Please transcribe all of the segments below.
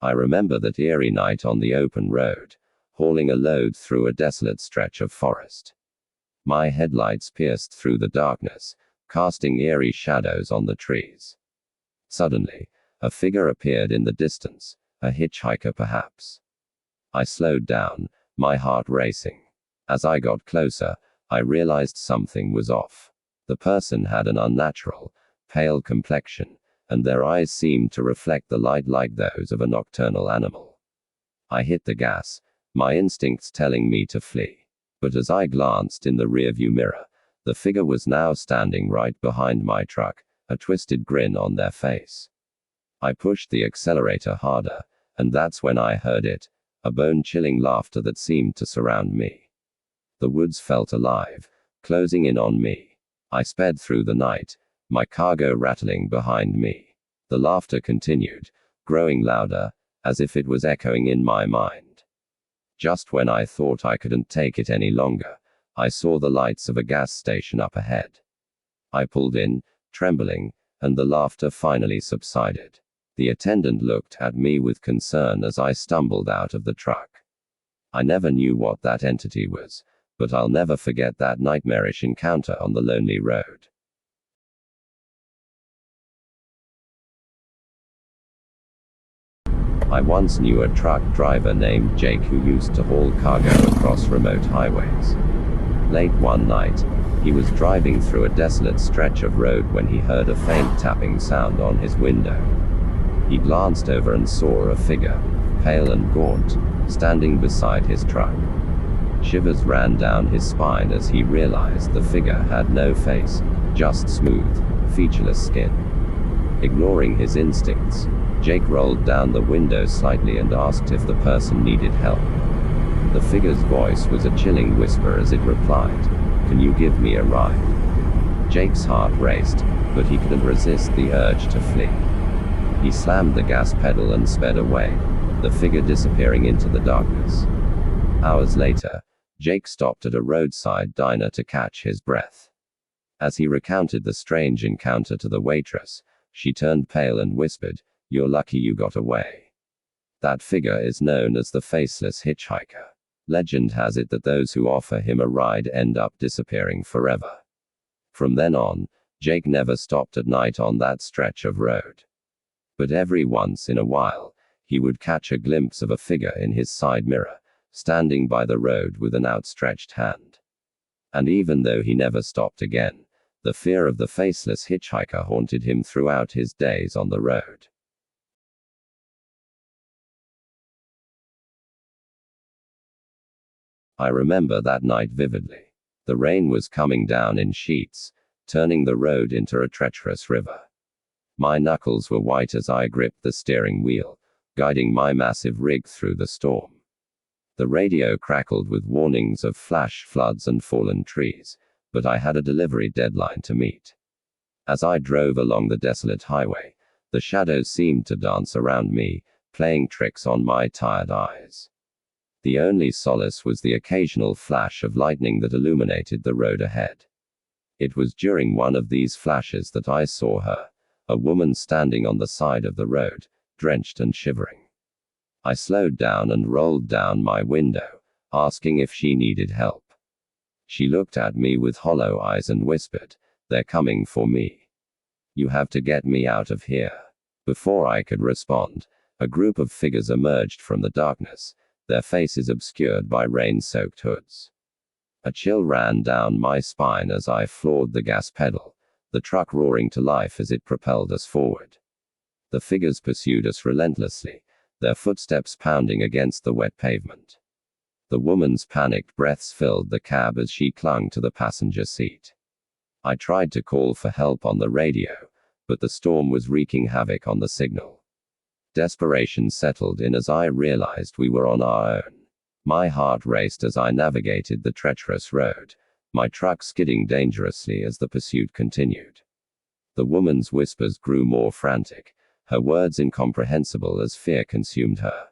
I remember that eerie night on the open road, hauling a load through a desolate stretch of forest. My headlights pierced through the darkness, casting eerie shadows on the trees. Suddenly, a figure appeared in the distance, a hitchhiker perhaps. I slowed down, my heart racing. As I got closer, I realized something was off. The person had an unnatural, pale complexion, and their eyes seemed to reflect the light like those of a nocturnal animal. I hit the gas, my instincts telling me to flee. But as I glanced in the rearview mirror, the figure was now standing right behind my truck, a twisted grin on their face. I pushed the accelerator harder, and that's when I heard it, a bone-chilling laughter that seemed to surround me. The woods felt alive, closing in on me. I sped through the night, my cargo rattling behind me. The laughter continued, growing louder, as if it was echoing in my mind. Just when I thought I couldn't take it any longer, I saw the lights of a gas station up ahead. I pulled in, trembling, and the laughter finally subsided. The attendant looked at me with concern as I stumbled out of the truck. I never knew what that entity was, but I'll never forget that nightmarish encounter on the lonely road. I once knew a truck driver named Jake who used to haul cargo across remote highways. Late one night, he was driving through a desolate stretch of road when he heard a faint tapping sound on his window. He glanced over and saw a figure, pale and gaunt, standing beside his truck. Shivers ran down his spine as he realized the figure had no face, just smooth, featureless skin. Ignoring his instincts, Jake rolled down the window slightly and asked if the person needed help. The figure's voice was a chilling whisper as it replied, "Can you give me a ride?" Jake's heart raced, but he couldn't resist the urge to flee. He slammed the gas pedal and sped away, the figure disappearing into the darkness. Hours later, Jake stopped at a roadside diner to catch his breath. As he recounted the strange encounter to the waitress, she turned pale and whispered, "You're lucky you got away." That figure is known as the Faceless Hitchhiker. Legend has it that those who offer him a ride end up disappearing forever. From then on, Jake never stopped at night on that stretch of road. But every once in a while, he would catch a glimpse of a figure in his side mirror, standing by the road with an outstretched hand. And even though he never stopped again, the fear of the Faceless Hitchhiker haunted him throughout his days on the road. I remember that night vividly. The rain was coming down in sheets, turning the road into a treacherous river. My knuckles were white as I gripped the steering wheel, guiding my massive rig through the storm. The radio crackled with warnings of flash floods and fallen trees, but I had a delivery deadline to meet. As I drove along the desolate highway, the shadows seemed to dance around me, playing tricks on my tired eyes. The only solace was the occasional flash of lightning that illuminated the road ahead. It was during one of these flashes that I saw her, a woman standing on the side of the road, drenched and shivering. I slowed down and rolled down my window, asking if she needed help. She looked at me with hollow eyes and whispered, "They're coming for me. You have to get me out of here." Before I could respond, a group of figures emerged from the darkness, their faces obscured by rain-soaked hoods. A chill ran down my spine as I floored the gas pedal, the truck roaring to life as it propelled us forward. The figures pursued us relentlessly, their footsteps pounding against the wet pavement. The woman's panicked breaths filled the cab as she clung to the passenger seat. I tried to call for help on the radio, but the storm was wreaking havoc on the signal. Desperation settled in as I realized we were on our own. My heart raced as I navigated the treacherous road, my truck skidding dangerously as the pursuit continued. The woman's whispers grew more frantic, her words incomprehensible as fear consumed her.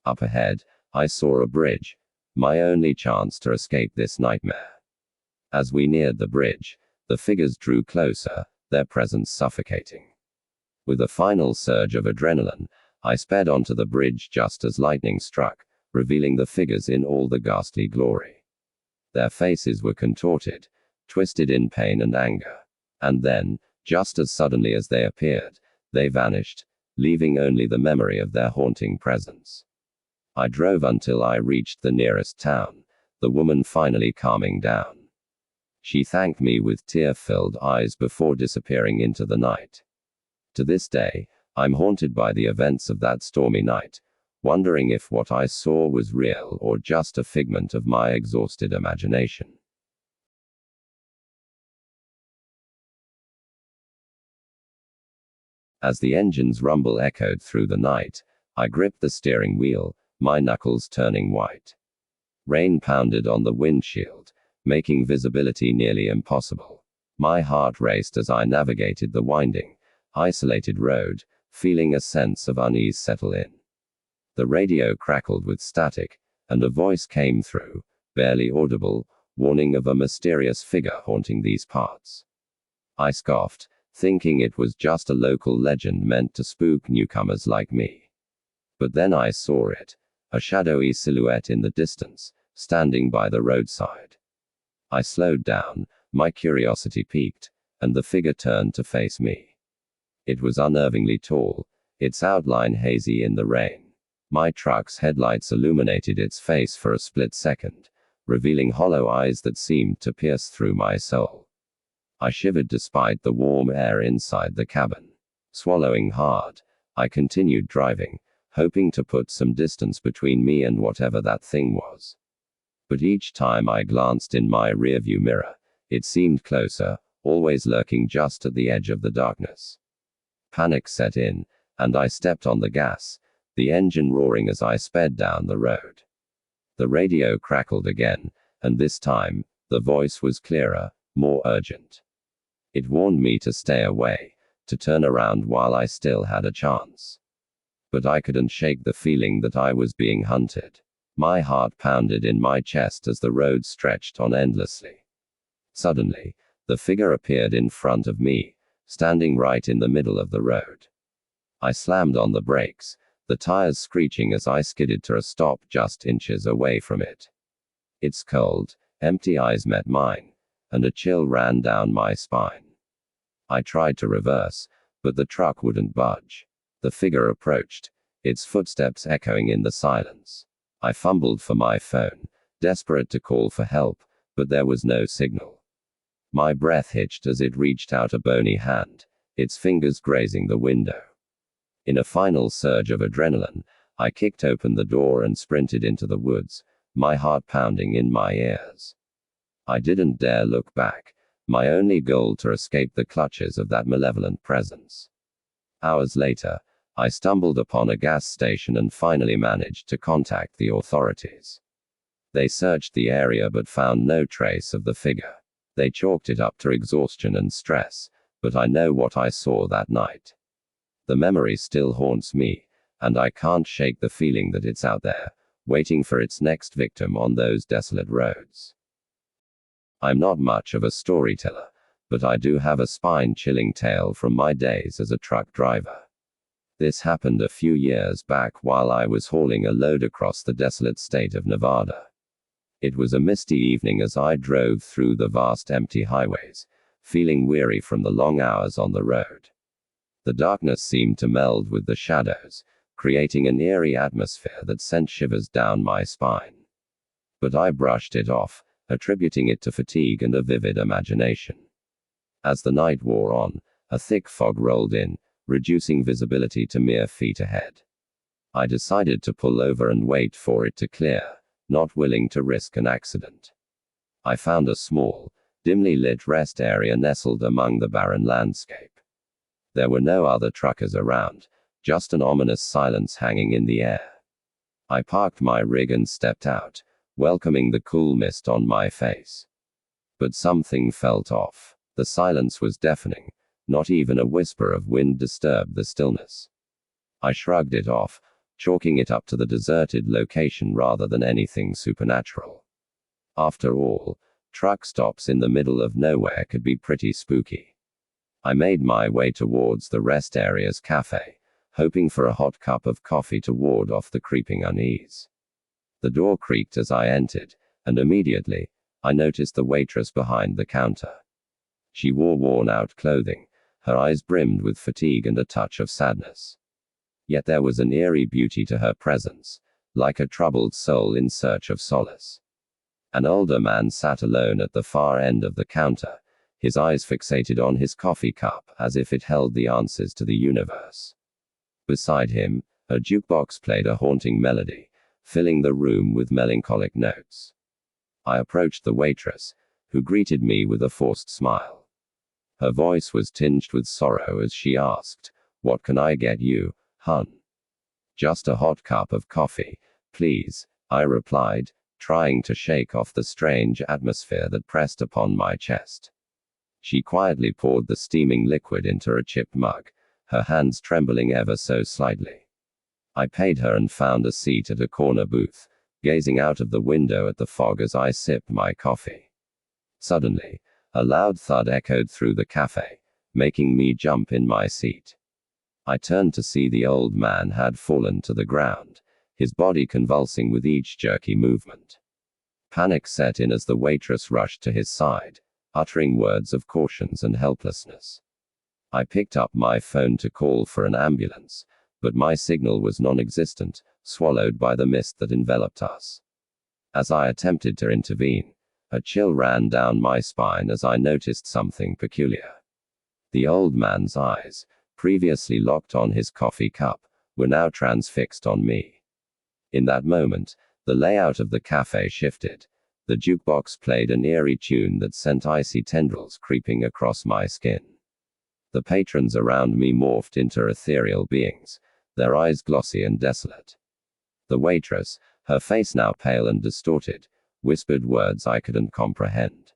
Up ahead, I saw a bridge, my only chance to escape this nightmare. As we neared the bridge, the figures drew closer, their presence suffocating. With a final surge of adrenaline, I sped onto the bridge just as lightning struck, revealing the figures in all the ghastly glory. Their faces were contorted, twisted in pain and anger. And then, just as suddenly as they appeared, they vanished, leaving only the memory of their haunting presence. I drove until I reached the nearest town, the woman finally calming down. She thanked me with tear-filled eyes before disappearing into the night. To this day, I'm haunted by the events of that stormy night, wondering if what I saw was real or just a figment of my exhausted imagination. As the engine's rumble echoed through the night, I gripped the steering wheel, my knuckles turning white. Rain pounded on the windshield, making visibility nearly impossible. My heart raced as I navigated the winding, isolated road, feeling a sense of unease settle in. The radio crackled with static, and a voice came through, barely audible, warning of a mysterious figure haunting these parts. I scoffed, thinking it was just a local legend meant to spook newcomers like me. But then I saw it, a shadowy silhouette in the distance, standing by the roadside. I slowed down, my curiosity piqued, and the figure turned to face me. It was unnervingly tall, its outline hazy in the rain. My truck's headlights illuminated its face for a split second, revealing hollow eyes that seemed to pierce through my soul. I shivered despite the warm air inside the cabin. Swallowing hard, I continued driving, hoping to put some distance between me and whatever that thing was. But each time I glanced in my rearview mirror, it seemed closer, always lurking just at the edge of the darkness. Panic set in, and I stepped on the gas, the engine roaring as I sped down the road. The radio crackled again, and this time, the voice was clearer, more urgent. It warned me to stay away, to turn around while I still had a chance. But I couldn't shake the feeling that I was being hunted. My heart pounded in my chest as the road stretched on endlessly. Suddenly, the figure appeared in front of me, standing right in the middle of the road. I slammed on the brakes, the tires screeching as I skidded to a stop just inches away from it. Its cold, empty eyes met mine, and a chill ran down my spine. I tried to reverse, but the truck wouldn't budge. The figure approached, its footsteps echoing in the silence. I fumbled for my phone, desperate to call for help, but there was no signal. My breath hitched as it reached out a bony hand, its fingers grazing the window. In a final surge of adrenaline, I kicked open the door and sprinted into the woods, my heart pounding in my ears. I didn't dare look back, my only goal to escape the clutches of that malevolent presence. Hours later, I stumbled upon a gas station and finally managed to contact the authorities. They searched the area but found no trace of the figure. They chalked it up to exhaustion and stress, but I know what I saw that night. The memory still haunts me, and I can't shake the feeling that it's out there, waiting for its next victim on those desolate roads. I'm not much of a storyteller, but I do have a spine-chilling tale from my days as a truck driver. This happened a few years back while I was hauling a load across the desolate state of Nevada. It was a misty evening as I drove through the vast empty highways, feeling weary from the long hours on the road. The darkness seemed to meld with the shadows, creating an eerie atmosphere that sent shivers down my spine. But I brushed it off, attributing it to fatigue and a vivid imagination. As the night wore on, a thick fog rolled in, reducing visibility to mere feet ahead. I decided to pull over and wait for it to clear, not willing to risk an accident. I found a small, dimly lit rest area nestled among the barren landscape. There were no other truckers around, just an ominous silence hanging in the air. I parked my rig and stepped out, welcoming the cool mist on my face. But something felt off. The silence was deafening. Not even a whisper of wind disturbed the stillness. I shrugged it off, chalking it up to the deserted location rather than anything supernatural. After all, truck stops in the middle of nowhere could be pretty spooky. I made my way towards the rest area's cafe, hoping for a hot cup of coffee to ward off the creeping unease. The door creaked as I entered, and immediately, I noticed the waitress behind the counter. She wore worn-out clothing, her eyes brimmed with fatigue and a touch of sadness. Yet there was an eerie beauty to her presence, like a troubled soul in search of solace. An older man sat alone at the far end of the counter, his eyes fixated on his coffee cup as if it held the answers to the universe. Beside him, a jukebox played a haunting melody, filling the room with melancholic notes. I approached the waitress, who greeted me with a forced smile. Her voice was tinged with sorrow as she asked, "What can I get you, hun?" "Just a hot cup of coffee, please," I replied, trying to shake off the strange atmosphere that pressed upon my chest. She quietly poured the steaming liquid into a chipped mug, her hands trembling ever so slightly. I paid her and found a seat at a corner booth, gazing out of the window at the fog as I sipped my coffee. Suddenly, a loud thud echoed through the cafe, making me jump in my seat. I turned to see the old man had fallen to the ground, his body convulsing with each jerky movement. Panic set in as the waitress rushed to his side, uttering words of caution and helplessness. I picked up my phone to call for an ambulance, but my signal was non-existent, swallowed by the mist that enveloped us. As I attempted to intervene, a chill ran down my spine as I noticed something peculiar. The old man's eyes, previously locked on his coffee cup, were now transfixed on me. In that moment, the layout of the cafe shifted. The jukebox played an eerie tune that sent icy tendrils creeping across my skin. The patrons around me morphed into ethereal beings, their eyes glossy and desolate. The waitress, her face now pale and distorted, whispered words I couldn't comprehend.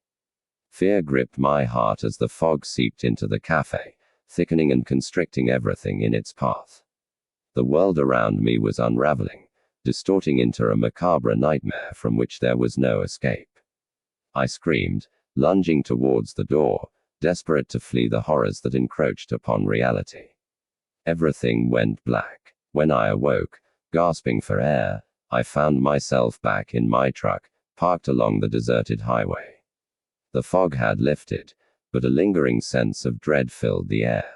Fear gripped my heart as the fog seeped into the cafe, thickening and constricting everything in its path. The world around me was unraveling, distorting into a macabre nightmare from which there was no escape. I screamed, lunging towards the door, desperate to flee the horrors that encroached upon reality. Everything went black. When I awoke, gasping for air, I found myself back in my truck, parked along the deserted highway. The fog had lifted, but a lingering sense of dread filled the air.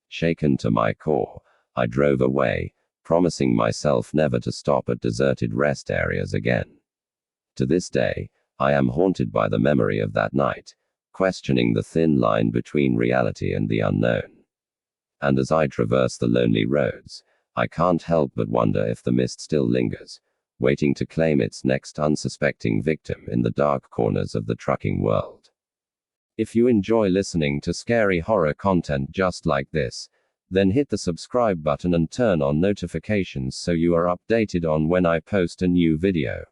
Shaken to my core, I drove away, promising myself never to stop at deserted rest areas again. To this day, I am haunted by the memory of that night, questioning the thin line between reality and the unknown. And as I traverse the lonely roads, I can't help but wonder if the mist still lingers, waiting to claim its next unsuspecting victim in the dark corners of the trucking world. If you enjoy listening to scary horror content just like this, then hit the subscribe button and turn on notifications so you are updated on when I post a new video.